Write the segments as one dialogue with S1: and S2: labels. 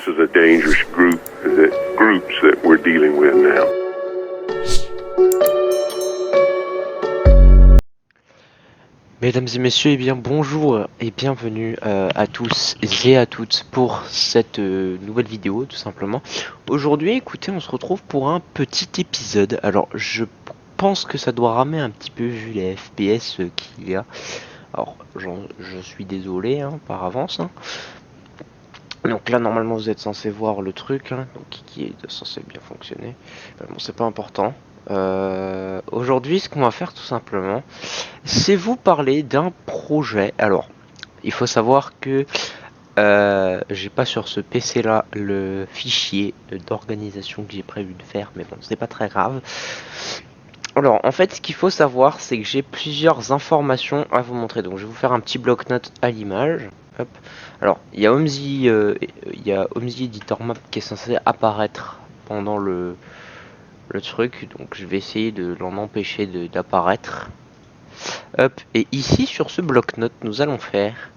S1: This is a dangerous groups that we're dealing with now.
S2: Mesdames et messieurs, bien bonjour et bienvenue à tous et à toutes pour cette nouvelle vidéo tout simplement. Aujourd'hui, écoutez, on se retrouve pour un petit épisode. Alors, je pense que ça doit ramer un petit peu vu les FPS qu'il y a. Alors, je suis désolé par avance. Donc là, normalement, vous êtes censé voir le truc, donc qui est censé bien fonctionner. Bon, c'est pas important. Aujourd'hui, ce qu'on va faire tout simplement, c'est vous parler d'un projet. Alors, il faut savoir que j'ai pas sur ce PC là le fichier d'organisation que j'ai prévu de faire, mais bon, c'est pas très grave. Alors, en fait, ce qu'il faut savoir, c'est que j'ai plusieurs informations à vous montrer. Donc, je vais vous faire un petit bloc-notes à l'image. Hop. Alors, il y a Omzi Editor Map qui est censé apparaître pendant le truc. Donc, je vais essayer de l'en empêcher d'apparaître. Hop. Et ici, sur ce bloc-notes, nous allons faire...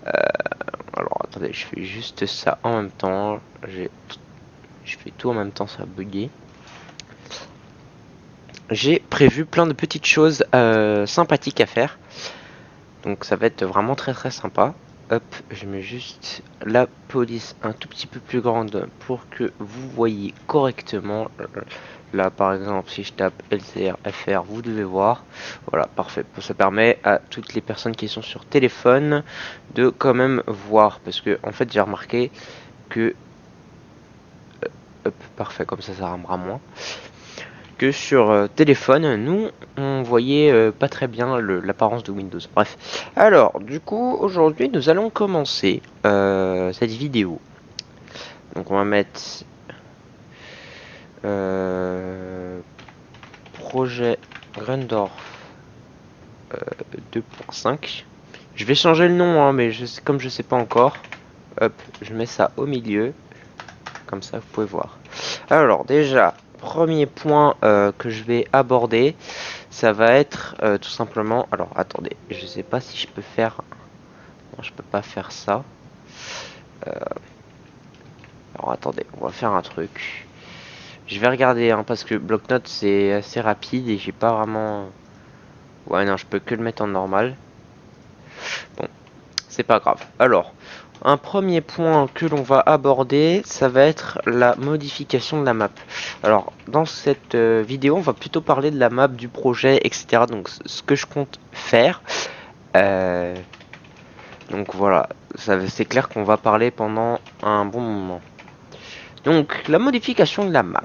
S2: alors, attendez, je fais juste ça en même temps. Je fais tout en même temps, ça a bugué. J'ai prévu plein de petites choses sympathiques à faire. Donc ça va être vraiment très sympa. Hop, je mets juste la police un tout petit peu plus grande pour que vous voyez correctement. Là par exemple, si je tape LCR FR, vous devez voir. Voilà, parfait. Ça permet à toutes les personnes qui sont sur téléphone de quand même voir. Parce que en fait j'ai remarqué que... hop, parfait, comme ça ramera moins. Que sur téléphone, nous on voyait pas très bien l'apparence de Windows. Bref, alors du coup aujourd'hui nous allons commencer cette vidéo. Donc on va mettre projet Grundorf 2.5. Je vais changer le nom mais comme je sais pas encore. Hop, je mets ça au milieu, comme ça vous pouvez voir. Alors déjà, premier point que je vais aborder, ça va être tout simplement... Alors attendez, je sais pas si je peux faire... Non, je peux pas faire ça. Alors attendez, on va faire un truc. Je vais regarder parce que bloc-notes c'est assez rapide et j'ai pas vraiment... Ouais non, je peux que le mettre en normal. Bon, c'est pas grave. Alors, un premier point que l'on va aborder, ça va être la modification de la map. Alors, dans cette vidéo, on va plutôt parler de la map, du projet, etc. Donc, ce que je compte faire. Donc voilà, c'est clair qu'on va parler pendant un bon moment. Donc, la modification de la map.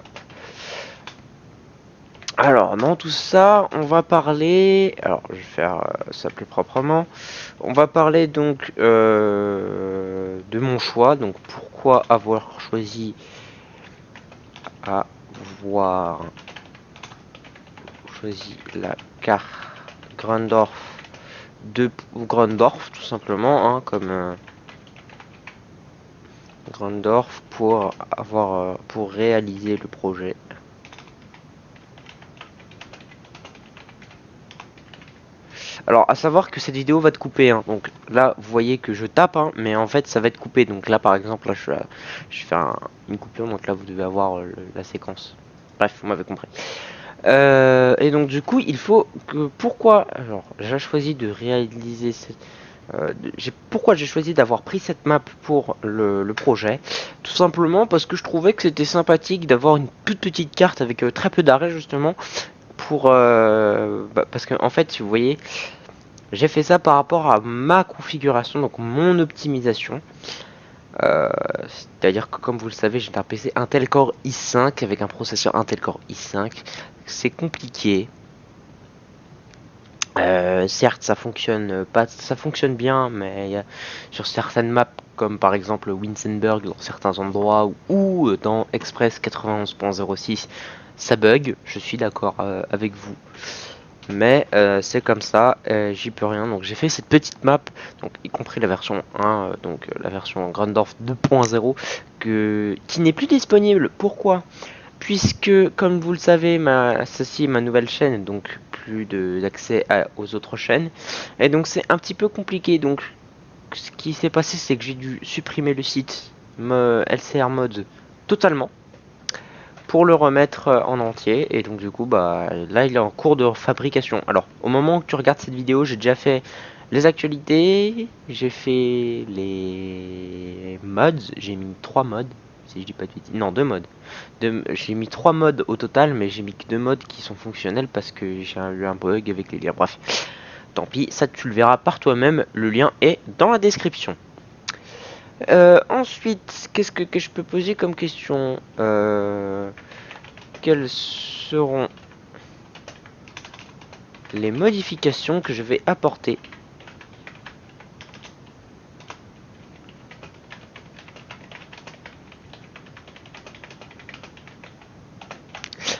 S2: Alors, dans tout ça, on va parler... Alors, je vais faire ça plus proprement. On va parler donc de mon choix. Donc, pourquoi avoir choisi la carte Grundorf ou Grundorf, tout simplement, comme Grundorf pour réaliser le projet. Alors, à savoir que cette vidéo va être coupée, donc là, vous voyez que je tape, mais en fait, ça va être coupé. Donc là, par exemple, là, je fais une coupure, donc là, vous devez avoir la séquence. Bref, vous m'avez compris. Et donc, du coup, il faut que... Pourquoi... Alors, j'ai choisi de réaliser cette... pourquoi j'ai choisi d'avoir pris cette map pour le projet? Tout simplement parce que je trouvais que c'était sympathique d'avoir une toute petite carte avec très peu d'arrêt, justement. Parce que en fait, si vous voyez, j'ai fait ça par rapport à ma configuration, donc mon optimisation. C'est-à-dire que comme vous le savez, j'ai un PC Intel Core i5 avec un processeur Intel Core i5. C'est compliqué. Certes, ça fonctionne bien, mais sur certaines maps, comme par exemple Winsenburg, dans certains endroits, ou dans Express 91.06, ça bug. Je suis d'accord avec vous. Mais c'est comme ça, j'y peux rien. Donc j'ai fait cette petite map, donc y compris la version 1, donc la version Grundorf 2.0, qui n'est plus disponible. Pourquoi? Puisque, comme vous le savez, ceci est ma nouvelle chaîne, donc plus d'accès aux autres chaînes. Et donc c'est un petit peu compliqué. Donc ce qui s'est passé, c'est que j'ai dû supprimer le site LCR mode totalement pour le remettre en entier. Et donc du coup bah là il est en cours de fabrication. Alors au moment où tu regardes cette vidéo, j'ai déjà fait les actualités, j'ai fait les mods, j'ai mis 3 mods si je dis pas de bêtises, non 2 mods. J'ai mis 3 mods au total, mais j'ai mis que 2 mods qui sont fonctionnels parce que j'ai eu un bug avec les liens. Bref, tant pis, ça tu le verras par toi-même, le lien est dans la description. Ensuite, qu'est-ce que je peux poser comme question? Quelles seront les modifications que je vais apporter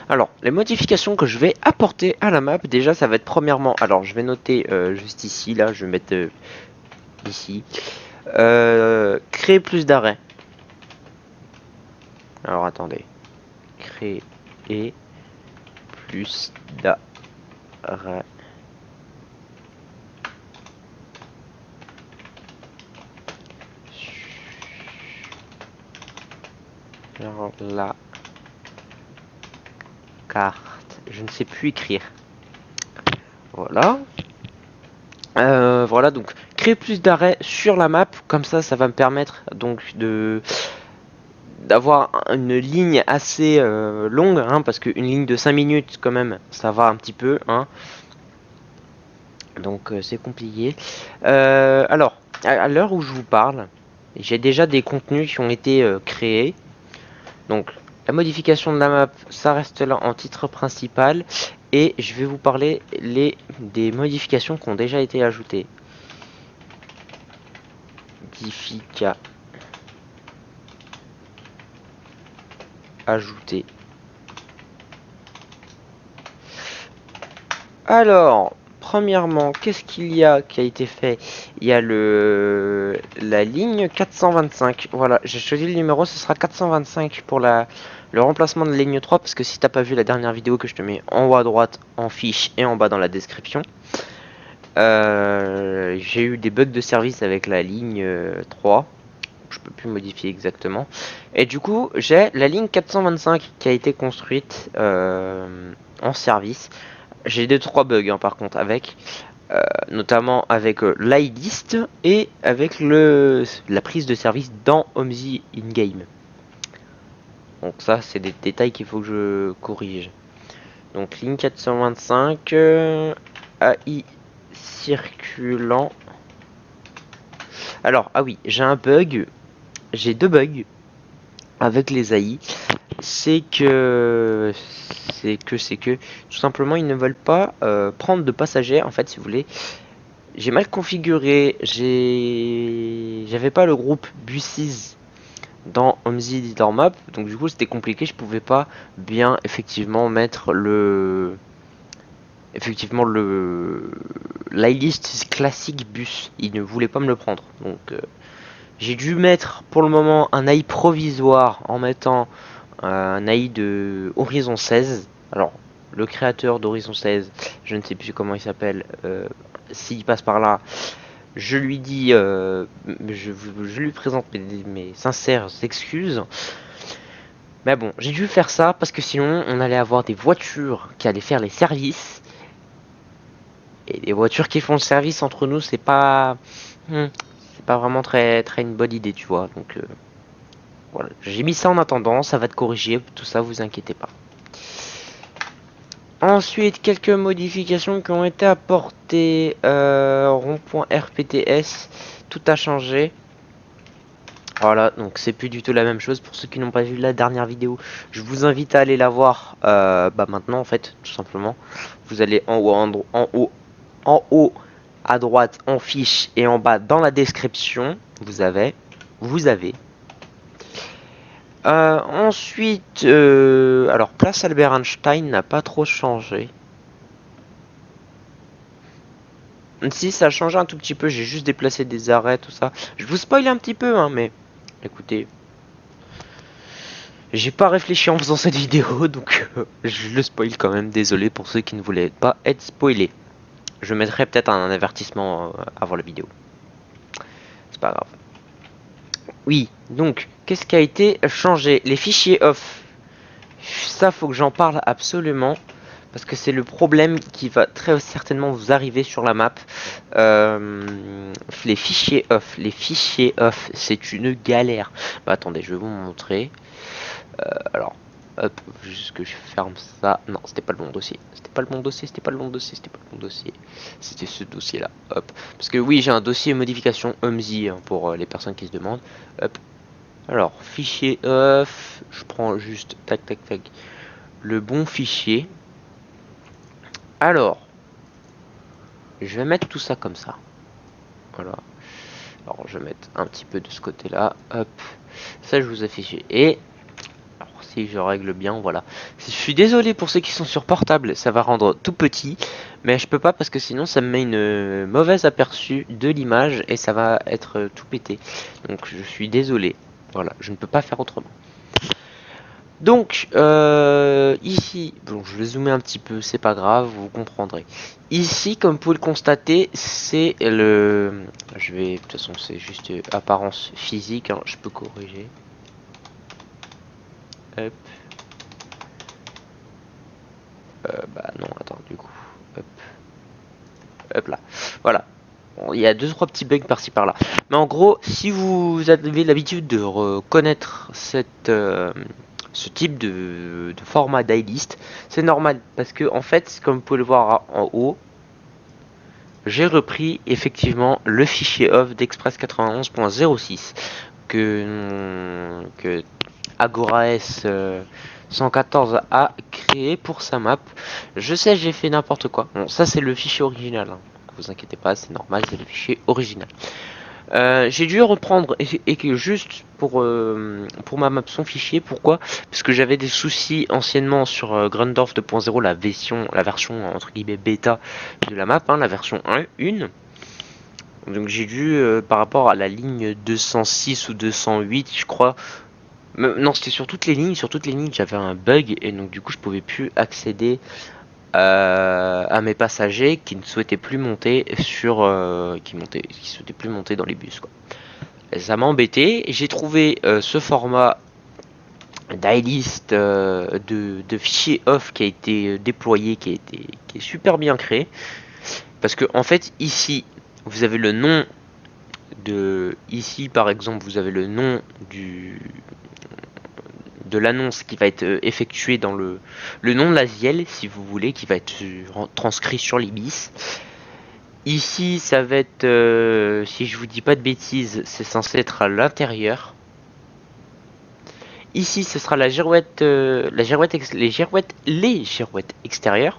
S2: Alors, les modifications que je vais apporter à la map, déjà, ça va être premièrement... Alors, je vais noter juste ici, là, je vais mettre ici. Créer plus d'arrêts. Alors, attendez. Créer plus d'arrêts. Sur la carte. Je ne sais plus écrire. Voilà. Voilà, donc créer plus d'arrêts sur la map, comme ça va me permettre donc d'avoir une ligne assez longue, hein, parce qu'une ligne de 5 minutes quand même, ça va un petit peu, hein. Donc c'est compliqué. Alors, à l'heure où je vous parle, j'ai déjà des contenus qui ont été créés. Donc la modification de la map, ça reste là en titre principal. Et je vais vous parler des modifications qui ont déjà été ajoutées. Modifica ajouté. Alors, premièrement, qu'est-ce qu'il y a qui a été fait? Il y a la ligne 425. Voilà, j'ai choisi le numéro, ce sera 425 pour le remplacement de la ligne 3, parce que si t'as pas vu la dernière vidéo que je te mets en haut à droite, en fiche et en bas dans la description, j'ai eu des bugs de service avec la ligne 3. Je peux plus modifier exactement. Et du coup, j'ai la ligne 425 qui a été construite en service. J'ai 2-3 bugs hein, par contre avec, notamment avec l'IList et avec la prise de service dans OMSI in-game. Donc ça, c'est des détails qu'il faut que je corrige. Donc ligne 425, AI circulant. Alors, ah oui, j'ai un bug. J'ai 2 bugs avec les AI. C'est que tout simplement ils ne veulent pas prendre de passagers. En fait, si vous voulez, j'ai mal configuré, j'avais pas le groupe buses dans OMSI Editor Map, donc du coup c'était compliqué, je pouvais pas bien effectivement mettre l'IList classique bus, il ne voulait pas me le prendre, donc j'ai dû mettre pour le moment un AI provisoire en mettant un AI de Horizon 16. Alors, le créateur d'Horizon 16, je ne sais plus comment il s'appelle, s'il passe par là, je lui dis, je lui présente mes sincères excuses. Mais bon, j'ai dû faire ça parce que sinon, on allait avoir des voitures qui allaient faire les services. Et les voitures qui font le service entre nous, c'est pas vraiment très une bonne idée, tu vois. Donc, voilà, j'ai mis ça en attendant, ça va être corrigé, tout ça, vous inquiétez pas. Ensuite, quelques modifications qui ont été apportées. Rond-point RPTS, tout a changé. Voilà, donc c'est plus du tout la même chose. Pour ceux qui n'ont pas vu la dernière vidéo, je vous invite à aller la voir maintenant en fait, tout simplement. Vous allez en haut à droite en fiche et en bas dans la description. Vous avez. Ensuite, alors place Albert Einstein n'a pas trop changé. Si, ça a changé un tout petit peu, j'ai juste déplacé des arrêts, tout ça. Je vous spoil un petit peu, hein, mais écoutez, j'ai pas réfléchi en faisant cette vidéo, donc je le spoil quand même. Désolé pour ceux qui ne voulaient pas être spoilés. Je mettrai peut-être un avertissement avant la vidéo. C'est pas grave. Oui, donc, qu'est-ce qui a été changé? Les fichiers off. Ça, faut que j'en parle absolument. Parce que c'est le problème qui va très certainement vous arriver sur la map. Les fichiers off. Les fichiers off, c'est une galère. Bah, attendez, je vais vous montrer. Alors, hop, juste que je ferme ça. Non, c'était pas le bon dossier. C'était pas le bon dossier, c'était pas le bon dossier, c'était pas le bon dossier. C'était ce dossier-là. Hop. Parce que oui, j'ai un dossier modification OMSI hein, pour les personnes qui se demandent. Hop. Alors, fichier off. Je prends juste tac tac tac le bon fichier. Alors, je vais mettre tout ça comme ça. Voilà. Alors, je vais mettre un petit peu de ce côté-là. Hop. Ça, je vous affiche. Et alors, si je règle bien, voilà. Je suis désolé pour ceux qui sont sur portable, ça va rendre tout petit, mais je peux pas parce que sinon ça me met une mauvaise aperçu de l'image et ça va être tout pété. Donc je suis désolé. Voilà, je ne peux pas faire autrement. Donc ici, bon, je vais zoomer un petit peu, c'est pas grave, vous comprendrez. Ici, comme vous pouvez le constater, c'est le. Je vais, de toute façon, c'est juste apparence physique. Hein, je peux corriger. Hop. Bah non, attends, du coup. Hop. Hop là. Voilà. Bon, il y a 2-3 petits bugs par-ci par-là. Mais en gros, si vous avez l'habitude de reconnaître ce type de format daylist, c'est normal. Parce que, en fait, comme vous pouvez le voir en haut, j'ai repris effectivement le fichier off d'Express 91.06 que AgoraS 114 a créé pour sa map. Je sais, j'ai fait n'importe quoi. Bon, ça c'est le fichier original. Hein. Vous inquiétez pas, c'est normal, c'est le fichier original. J'ai dû reprendre et que juste pour ma map son fichier. Pourquoi? Parce que j'avais des soucis anciennement sur Grundorf 2.0, la version entre guillemets bêta de la map, hein, la version 1. Donc j'ai dû par rapport à la ligne 206 ou 208, je crois. Non, c'était sur toutes les lignes. Sur toutes les lignes, j'avais un bug et donc du coup, je pouvais plus accéder à mes passagers qui ne souhaitaient plus monter qui souhaitaient plus monter dans les bus, quoi. Et ça m'a embêté. J'ai trouvé ce format d'iList de fichier off qui a été déployé, qui est super bien créé. Parce que en fait, ici, vous avez le nom ici par exemple, vous avez le nom de l'annonce qui va être effectuée dans le nom de la ZIEL, si vous voulez, qui va être transcrit sur l'Ibis. Ici, ça va être, si je vous dis pas de bêtises, c'est censé être à l'intérieur. Ici, ce sera la girouette, les girouettes extérieures.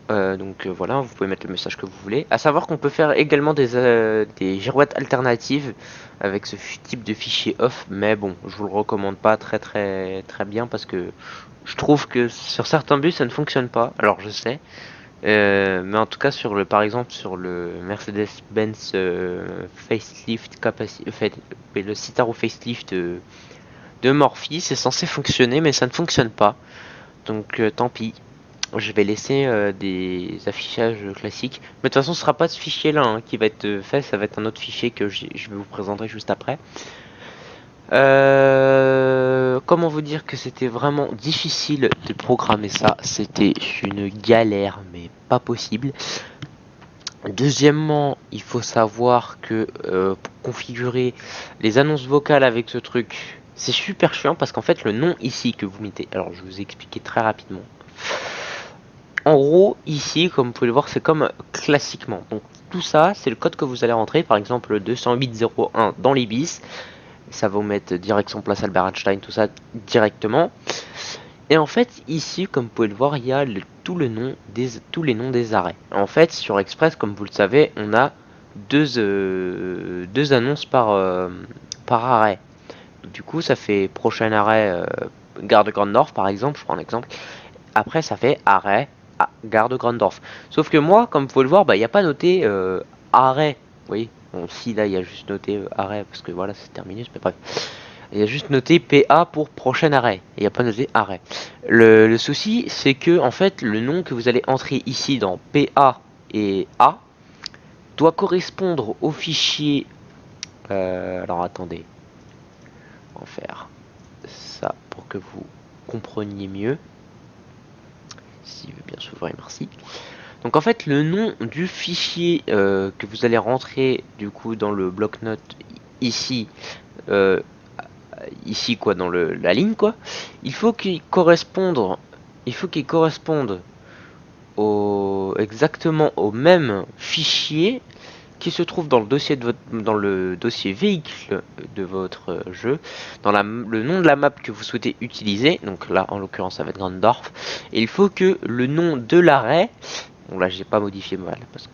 S2: Donc voilà, vous pouvez mettre le message que vous voulez. À savoir qu'on peut faire également des girouettes alternatives avec ce type de fichier off, mais bon, je vous le recommande pas très bien parce que je trouve que sur certains bus ça ne fonctionne pas. Alors je sais, mais en tout cas par exemple sur le Mercedes-Benz facelift le Citaro facelift de Morphy, c'est censé fonctionner, mais ça ne fonctionne pas. Donc tant pis. Je vais laisser des affichages classiques. Mais de toute façon, ce sera pas ce fichier-là hein, qui va être fait, ça va être un autre fichier que je vais vous présenter juste après. Comment vous dire que c'était vraiment difficile de programmer ça. C'était une galère, mais pas possible. Deuxièmement, il faut savoir que pour configurer les annonces vocales avec ce truc, c'est super chiant parce qu'en fait, le nom ici que vous mettez, alors je vais vous expliquer très rapidement. En gros, ici, comme vous pouvez le voir, c'est comme classiquement. Donc tout ça, c'est le code que vous allez rentrer, par exemple 208.01 dans les bis. Ça va vous mettre direction place Albert Einstein, tout ça directement. Et en fait, ici, comme vous pouvez le voir, il y a tous les noms des arrêts. En fait, sur Express, comme vous le savez, on a deux annonces par arrêt. Donc, du coup, ça fait prochain arrêt Gare de Grand Nord, par exemple, je prends un exemple. Après, ça fait arrêt à Gare de Grandorf. Sauf que moi, comme vous pouvez le voir, il n'y a pas noté arrêt. Vous voyez, bon, si là, il y a juste noté arrêt, parce que voilà, c'est terminé, mais bref. Il y a juste noté PA pour prochain arrêt. Il n'y a pas noté arrêt. Le souci, c'est que, en fait, le nom que vous allez entrer ici dans PA et A doit correspondre au fichier. Alors attendez. On va faire ça pour que vous compreniez mieux. S'il veut bien s'ouvrir, merci. Donc en fait, le nom du fichier que vous allez rentrer du coup dans le bloc-notes ici, ici quoi, dans la ligne quoi, il faut qu'il corresponde, exactement au même fichier qui se trouve dans le dossier dans le dossier véhicule de votre jeu, dans le nom de la map que vous souhaitez utiliser. Donc là, en l'occurrence, ça va être Grandorf. Et il faut que le nom de l'arrêt, bon là, j'ai pas modifié mal parce que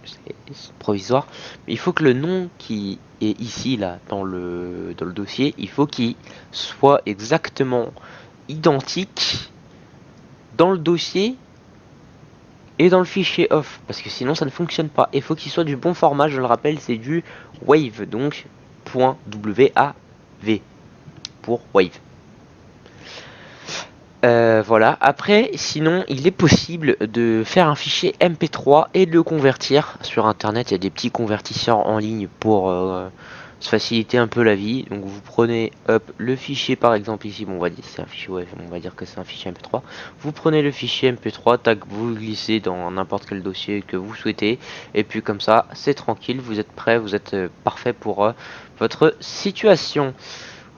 S2: c'est provisoire, mais il faut que le nom qui est ici là dans le dossier, il faut qu'il soit exactement identique dans le dossier et dans le fichier off, parce que sinon ça ne fonctionne pas. Il faut qu'il soit du bon format, je le rappelle, c'est du wave, donc .wav pour wave. Voilà, après, sinon, il est possible de faire un fichier MP3 et de le convertir sur internet. Il y a des petits convertisseurs en ligne pour se faciliter un peu la vie. Donc vous prenez le fichier, par exemple ici, bon, on va dire c'est un fichier web, on va dire que c'est un fichier MP3. Vous prenez le fichier MP3, tac, vous le glissez dans n'importe quel dossier que vous souhaitez, et puis comme ça, c'est tranquille, vous êtes prêt, vous êtes parfait pour votre situation.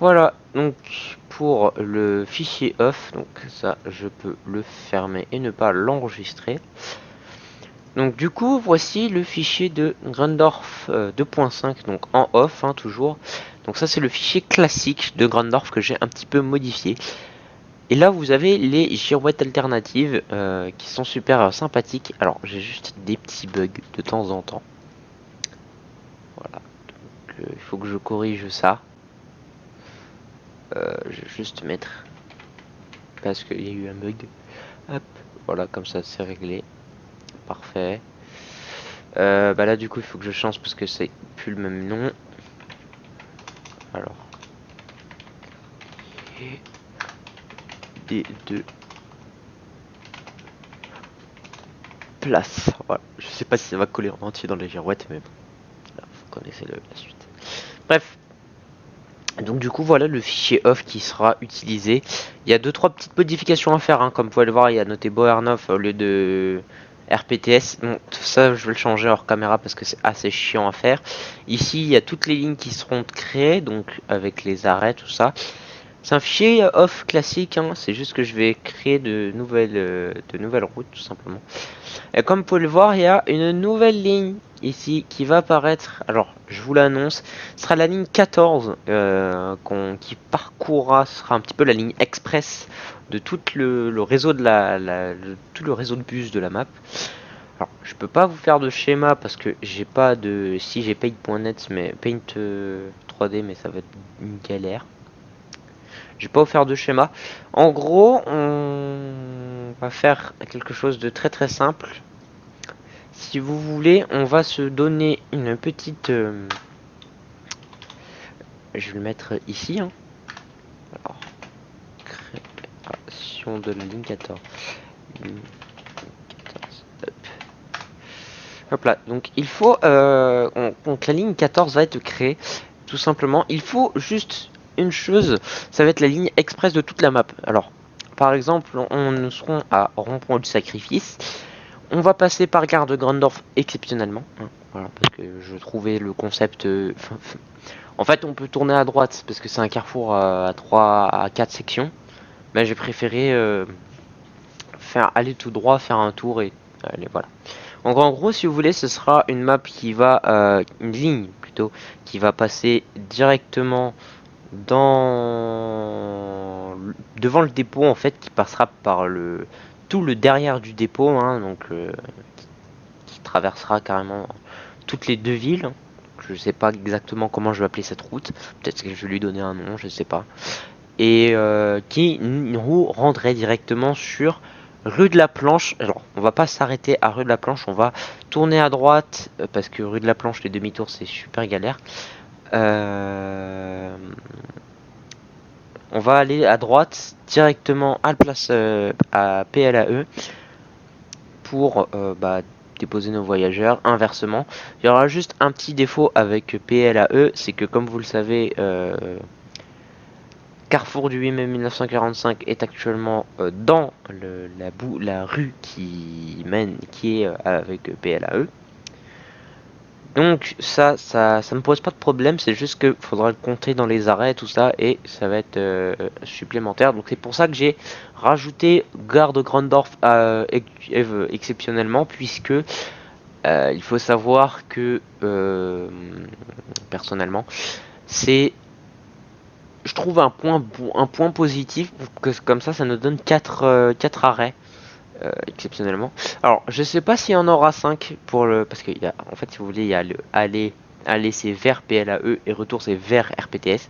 S2: Voilà, donc pour le fichier off, donc ça je peux le fermer et ne pas l'enregistrer. Donc du coup, voici le fichier de Grandorf 2.5, donc en off toujours. Donc ça c'est le fichier classique de Grandorf que j'ai un petit peu modifié. Et là vous avez les girouettes alternatives qui sont super sympathiques. Alors j'ai juste des petits bugs de temps en temps. Voilà, donc il faut que je corrige ça. Je vais juste mettre parce qu'il y a eu un bug. Hop, voilà, comme ça c'est réglé. Parfait. Bah là du coup il faut que je change parce que c'est plus le même nom. Alors D2 place. Voilà. Je sais pas si ça va coller en entier dans les girouettes, mais bon. Là, vous connaissez la suite. Bref. Donc du coup voilà le fichier off qui sera utilisé. Il y a 2-3 petites modifications à faire, hein. Comme vous pouvez le voir, il y a noté Boernoff au lieu de RPTS. Bon, tout ça je vais le changer hors caméra parce que c'est assez chiant à faire. Ici il y a toutes les lignes qui seront créées, donc avec les arrêts, tout ça. C'est un fichier off classique, hein. C'est juste que je vais créer de nouvelles routes tout simplement. Et comme vous pouvez le voir, il y a une nouvelle ligne ici qui va apparaître. Alors je vous l'annonce, ce sera la ligne 14 qui parcourra, ce sera un petit peu la ligne express de tout le réseau de tout le réseau de bus de la map. Alors je peux pas vous faire de schéma parce que j'ai pas de, si j'ai paint.net mais paint 3D, mais ça va être une galère. Je vais pas vous faire de schéma. En gros, on va faire quelque chose de très très simple. Si vous voulez, on va se donner une petite... je vais le mettre ici. Hein. Alors, création de la ligne 14. Ligne 14. Hop. Hop là. Donc il faut... donc la ligne 14 va être créée. Tout simplement. Il faut juste une chose. Ça va être la ligne express de toute la map. Alors, par exemple, nous serons à Rond-Point du Sacrifice. On va passer par Gare de Grandorf exceptionnellement. Hein, voilà, parce que je trouvais le concept... en fait, on peut tourner à droite parce que c'est un carrefour à 3 à 4 sections. Mais j'ai préféré faire aller tout droit, faire un tour et allez, voilà. Donc en gros, si vous voulez, ce sera une map qui va... une ligne plutôt, qui va passer directement devant le dépôt, en fait, qui passera par tout le derrière du dépôt, hein, donc qui traversera carrément toutes les deux villes. Je sais pas exactement comment je vais appeler cette route, peut-être que je vais lui donner un nom, je sais pas. Et qui nous rendrait directement sur rue de la Planche. Alors on va pas s'arrêter à rue de la Planche, on va tourner à droite parce que rue de la Planche, les demi-tours c'est super galère. On va aller à droite directement à la place à PLAE pour déposer nos voyageurs. Inversement, il y aura juste un petit défaut avec PLAE, c'est que comme vous le savez, carrefour du 8 mai 1945 est actuellement dans la rue qui est avec PLAE. Donc ça me pose pas de problème, c'est juste que faudra le compter dans les arrêts tout ça et ça va être supplémentaire. Donc c'est pour ça que j'ai rajouté gare de Grandorf exceptionnellement, puisque il faut savoir que personnellement c'est, je trouve, un point positif, que comme ça nous donne 4 arrêts exceptionnellement. Alors, je sais pas s'il y en aura 5 pour le, parce qu'il y a, en fait, si vous voulez, il y a le aller c'est vers PLAE et retour c'est vers RPTS.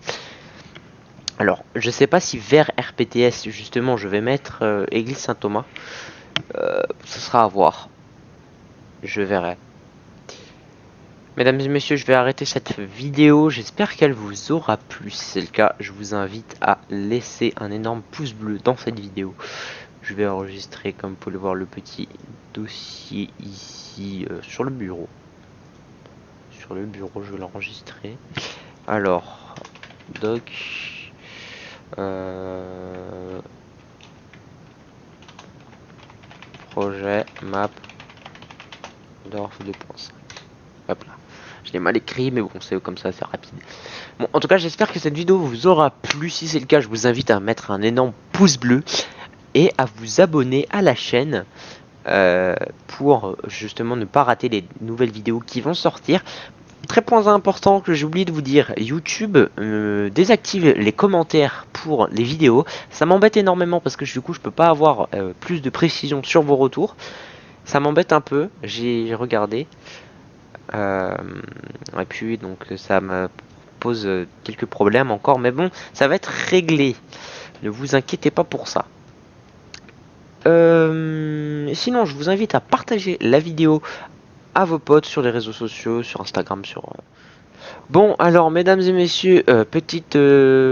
S2: Alors, je sais pas si vers RPTS justement je vais mettre Église Saint-Thomas. Ce sera à voir. Je verrai. Mesdames et messieurs, je vais arrêter cette vidéo. J'espère qu'elle vous aura plu. Si c'est le cas, je vous invite à laisser un énorme pouce bleu dans cette vidéo. Je vais enregistrer, comme vous pouvez le voir, le petit dossier ici sur le bureau. Sur le bureau, je vais l'enregistrer. Alors, doc. Projet map Dorf 2.5. Hop là. Je l'ai mal écrit, mais bon, c'est comme ça, c'est rapide. Bon, en tout cas, j'espère que cette vidéo vous aura plu. Si c'est le cas, je vous invite à mettre un énorme pouce bleu et à vous abonner à la chaîne pour justement ne pas rater les nouvelles vidéos qui vont sortir. Très point important que j'ai oublié de vous dire, YouTube désactive les commentaires pour les vidéos. Ça m'embête énormément parce que du coup je peux pas avoir plus de précision sur vos retours. Ça m'embête un peu, j'ai regardé. Et puis donc ça me pose quelques problèmes encore, mais bon, ça va être réglé. Ne vous inquiétez pas pour ça. Sinon, je vous invite à partager la vidéo à vos potes sur les réseaux sociaux, sur Instagram, sur... Bon, alors, mesdames et messieurs, petite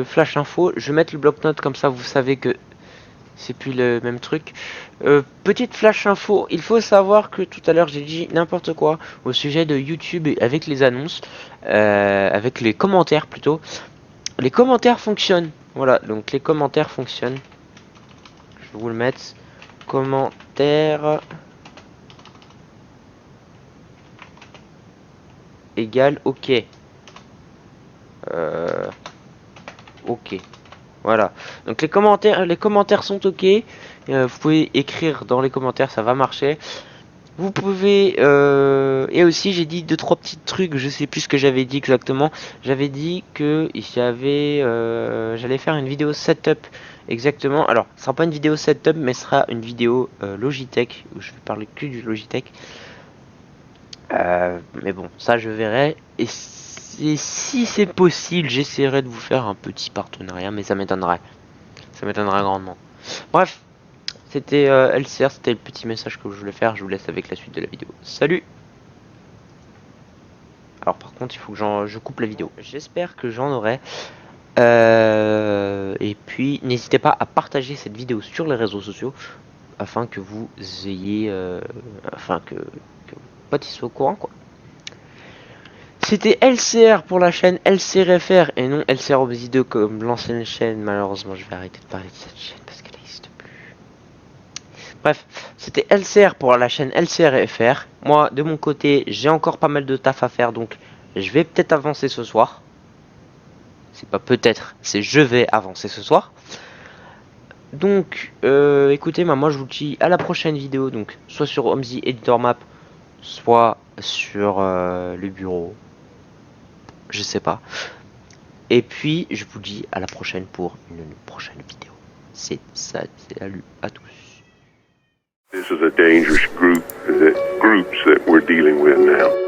S2: flash info. Je vais mettre le bloc-notes comme ça, vous savez que c'est plus le même truc. Petite flash info, il faut savoir que tout à l'heure j'ai dit n'importe quoi au sujet de YouTube avec les annonces, avec les commentaires plutôt. Les commentaires fonctionnent. Voilà, donc les commentaires fonctionnent. Je vais vous le mettre. Commentaire égale OK. OK. Voilà. Donc les commentaires sont OK. Vous pouvez écrire dans les commentaires, ça va marcher. Vous pouvez et aussi j'ai dit 2-3 petits trucs, je sais plus ce que j'avais dit exactement. J'avais dit que j'allais faire une vidéo setup exactement. Alors, ce sera pas une vidéo setup, mais ce sera une vidéo Logitech où je vais parler que du Logitech. Mais bon, ça je verrai. Et si c'est possible, j'essaierai de vous faire un petit partenariat, mais ça m'étonnerait. Ça m'étonnerait grandement. Bref. C'était LCR, c'était le petit message que je voulais faire. Je vous laisse avec la suite de la vidéo. Salut! Alors par contre, il faut que je coupe la vidéo. J'espère que j'en aurai. Et puis, n'hésitez pas à partager cette vidéo sur les réseaux sociaux afin que vous ayez... afin que vos potes soient au courant, quoi. C'était LCR pour la chaîne LCRFR et non LCR Obsi 2 comme l'ancienne chaîne. Malheureusement, je vais arrêter de parler de cette chaîne parce qu'elle n'existe plus. Bref, c'était LCR pour la chaîne LCRFR. Moi, de mon côté, j'ai encore pas mal de taf à faire, donc je vais peut-être avancer ce soir. C'est pas peut-être, c'est je vais avancer ce soir. Donc, écoutez, moi je vous dis à la prochaine vidéo, donc soit sur Omzi Editor Map, soit sur le bureau. Je sais pas. Et puis, je vous dis à la prochaine pour une prochaine vidéo. C'est ça, salut à tous.
S1: This is a dangerous groups that we're dealing with now.